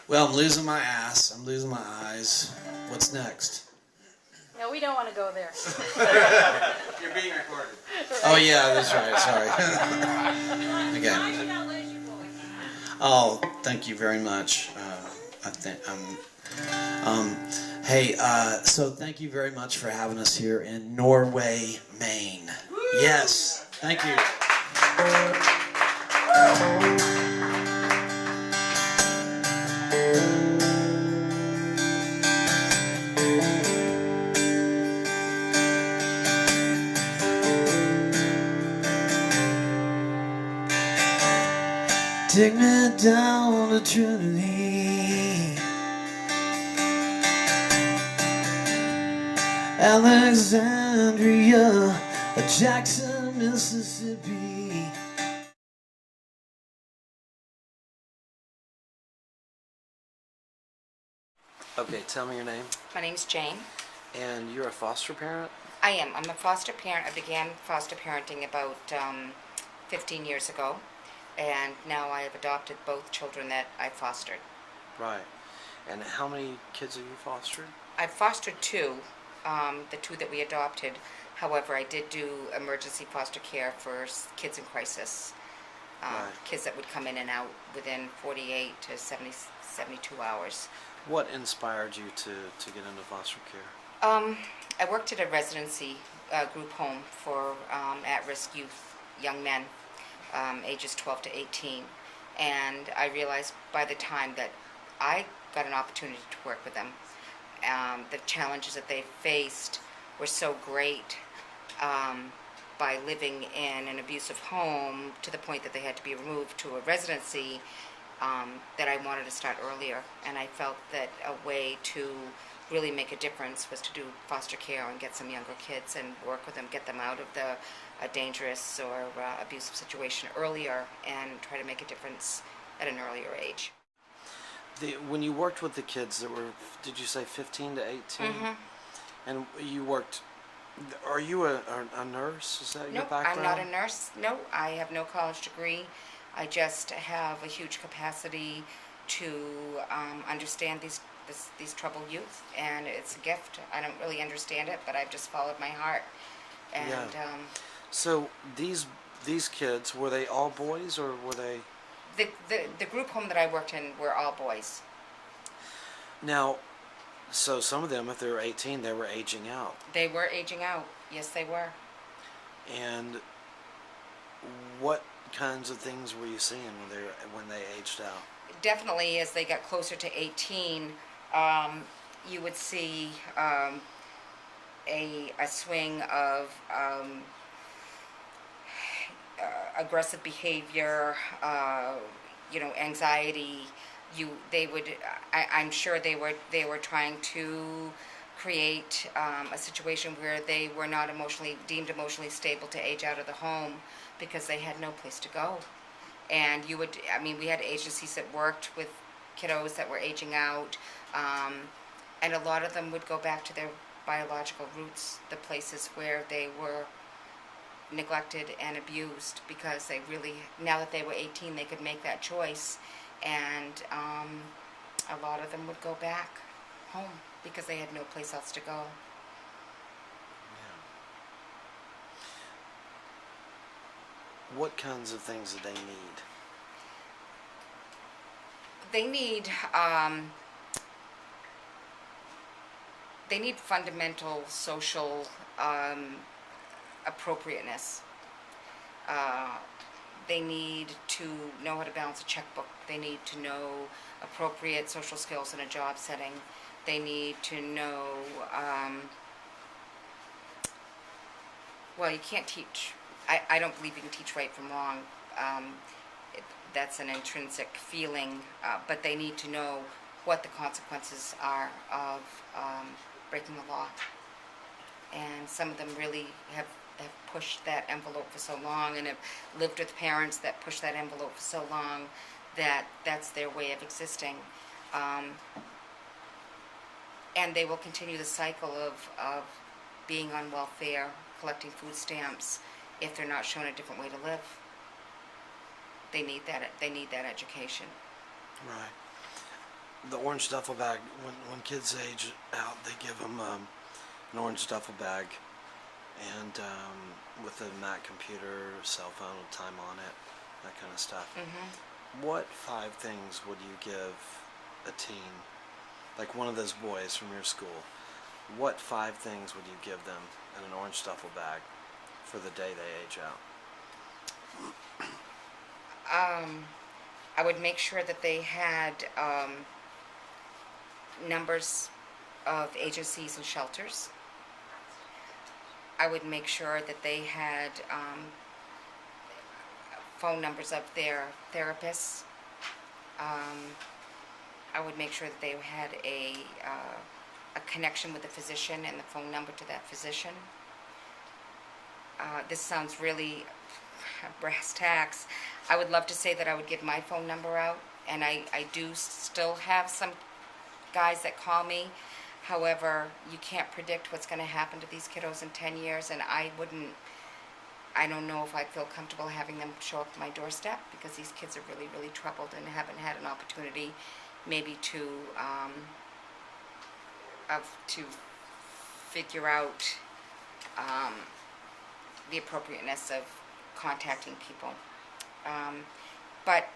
Well, I'm losing my ass. I'm losing my eyes. What's next? No, we don't want to go there. You're being recorded. Oh yeah, that's right. Sorry. Okay. Oh, thank you very much. I think hey, so thank you very much for having us here in Norway, Maine. Yes, thank you. Take me down to Trinity, Alexandria, Jackson, Mississippi. Okay, tell me your name. My name's Jane. And you're a foster parent? I am. I'm a foster parent. I began foster parenting about 15 years ago, and now I have adopted both children that I fostered. Right. And how many kids have you fostered? I fostered two, the two that we adopted. However, I did do emergency foster care for kids in crisis, Right. kids that would come in and out within 48 to 72 hours. What inspired you to get into foster care? I worked at a residency group home for at-risk youth, young men, ages 12 to 18, and I realized by the time that I got an opportunity to work with them, the challenges that they faced were so great by living in an abusive home to the point that they had to be removed to a residency, that I wanted to start earlier, and I felt that a way to really make a difference was to do foster care and get some younger kids and work with them, get them out of a dangerous or abusive situation earlier and try to make a difference at an earlier age. When you worked with the kids that were, did you say 15 to 18? Mm-hmm. And you worked, are you a nurse? Is that your Nope, background? I'm not a nurse. No, I have no college degree. I just have a huge capacity to understand these troubled youth, and it's a gift. I don't really understand it, but I've just followed my heart. And Yeah. So these kids, were they all boys or were they? the group home that I worked in were all boys. Now, so some of them, if they were 18, they were aging out. They were aging out. Yes, they were. And what kinds of things were you seeing when they aged out? Definitely, as they got closer to 18, you would see a swing of aggressive behavior, anxiety. I'm sure they were trying to create a situation where they were not deemed emotionally stable to age out of the home because they had no place to go. And we had agencies that worked with kiddos that were aging out, and a lot of them would go back to their biological roots, the places where they were neglected and abused, because they really, now that they were 18, they could make that choice, and a lot of them would go back home because they had no place else to go. Yeah. What kinds of things do they need? They need fundamental social appropriateness. They need to know how to balance a checkbook. They need to know appropriate social skills in a job setting. They need to know, well, you can't teach. I don't believe you can teach right from wrong. That's an intrinsic feeling, but they need to know what the consequences are of breaking the law. And some of them really have pushed that envelope for so long, and have lived with parents that pushed that envelope for so long that that's their way of existing. And they will continue the cycle of being on welfare, collecting food stamps, if they're not shown a different way to live. They need that education. Right. the Orange Duffel Bag, when kids age out, they give them an Orange Duffel Bag and with a Mac computer, cell phone with time on it, that kind of stuff. What 5 things would you give a teen, like one of those boys from your school, what 5 things would you give them in an Orange Duffel Bag for the day they age out? I would make sure that they had numbers of agencies and shelters. I would make sure that they had phone numbers of their therapists. I would make sure that they had a connection with the physician and the phone number to that physician. This sounds really brass tacks. I would love to say that I would give my phone number out, and I do still have some guys that call me. However, you can't predict what's going to happen to these kiddos in 10 years, and I don't know if I'd feel comfortable having them show up at my doorstep, because these kids are really, really troubled and haven't had an opportunity maybe to figure out the appropriateness of contacting people. But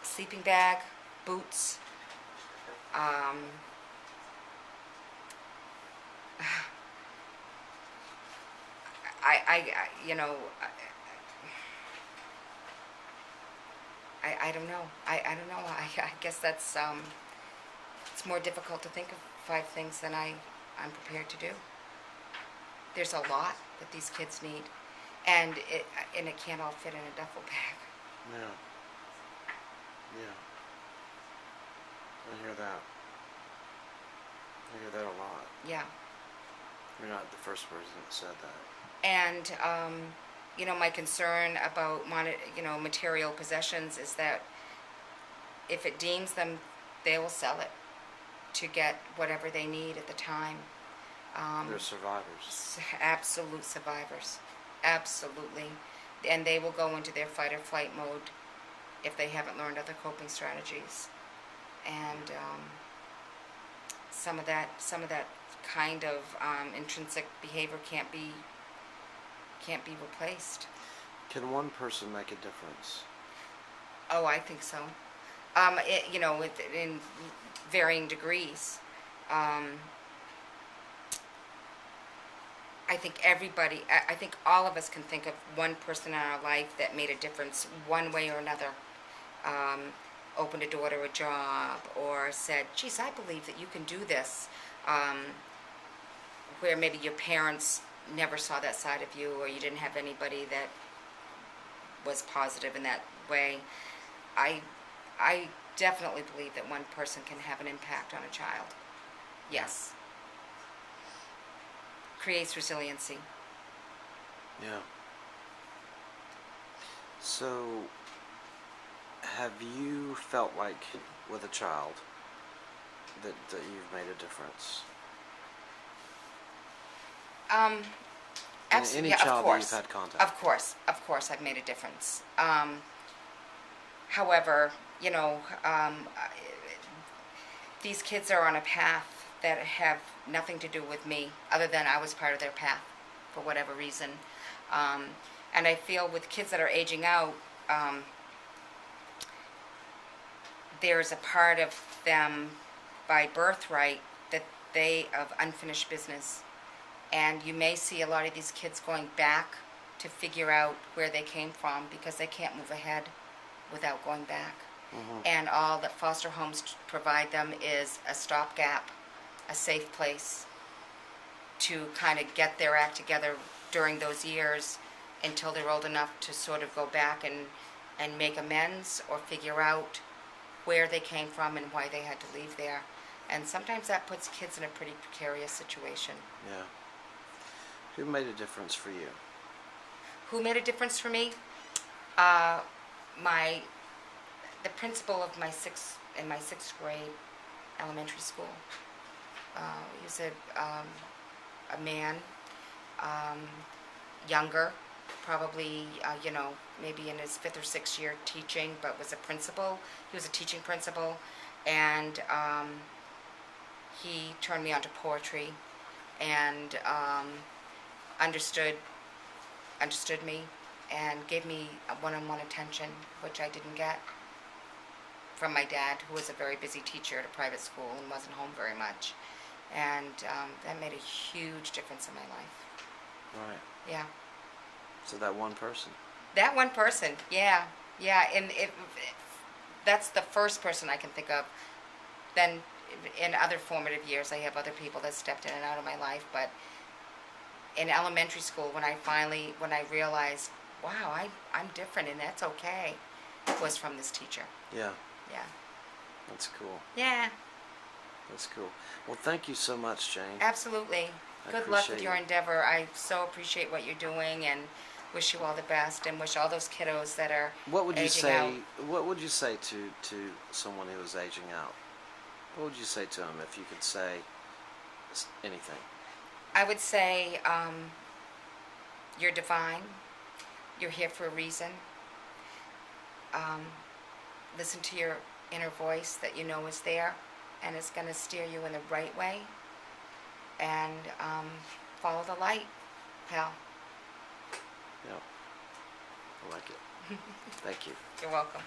sleeping bag, boots, I don't know. I don't know. I guess that's it's more difficult to think of 5 things than I'm prepared to do. There's a lot that these kids need, and it can't all fit in a duffel bag. Yeah. Yeah. I hear that. I hear that a lot. Yeah. You're not the first person that said that. And my concern about material possessions is that if it deems them, they will sell it to get whatever they need at the time. They're survivors. Absolute survivors. Absolutely. And they will go into their fight or flight mode if they haven't learned other coping strategies. And some of that kind of intrinsic behavior can't be replaced. Can one person make a difference? Oh, I think so. In varying degrees. I think I think all of us can think of one person in our life that made a difference one way or another. Opened a door to a job, or said, geez, I believe that you can do this. Where maybe your parents never saw that side of you, or you didn't have anybody that was positive in that way. I definitely believe that one person can have an impact on a child. Yes. Creates resiliency. Yeah. So, have you felt like with a child that you've made a difference? Absolutely. Any Yeah, child of that course. you've had contact Of course, I've made a difference. However, these kids are on a path that have nothing to do with me, other than I was part of their path for whatever reason. And I feel with kids that are aging out, there's a part of them by birthright that they of unfinished business. And you may see a lot of these kids going back to figure out where they came from, because they can't move ahead without going back. And all that foster homes provide them is a stopgap, a safe place to kind of get their act together during those years until they're old enough to sort of go back and make amends, or figure out where they came from and why they had to leave there. And sometimes that puts kids in a pretty precarious situation. Yeah. Who made a difference for you? Who made a difference for me? The principal of in my sixth grade elementary school. He was a man, younger, probably, maybe in his 5th or 6th year teaching, but was a principal. He was a teaching principal, and he turned me on to poetry, and understood me, and gave me a one-on-one attention, which I didn't get from my dad, who was a very busy teacher at a private school and wasn't home very much. And that made a huge difference in my life. Right. Yeah. So that one person. That one person, yeah. And that's the first person I can think of. Then in other formative years, I have other people that stepped in and out of my life. But in elementary school, when I realized, wow, I'm different and that's okay, was from this teacher. Yeah. Yeah. That's cool. Yeah, That's cool. Well, thank you so much, Jane. absolutely. I Good luck with appreciate your you. endeavor. I so appreciate what you're doing, and wish you all the best, and wish all those kiddos that are What would you aging say? out. What would you say to someone who is aging out? What would you say to them if you could say anything? I would say you're divine. You're here for a reason. Listen to your inner voice that you know is there, and it's going to steer you in the right way. And follow the light, pal. Yeah. I like it. Thank you. You're welcome.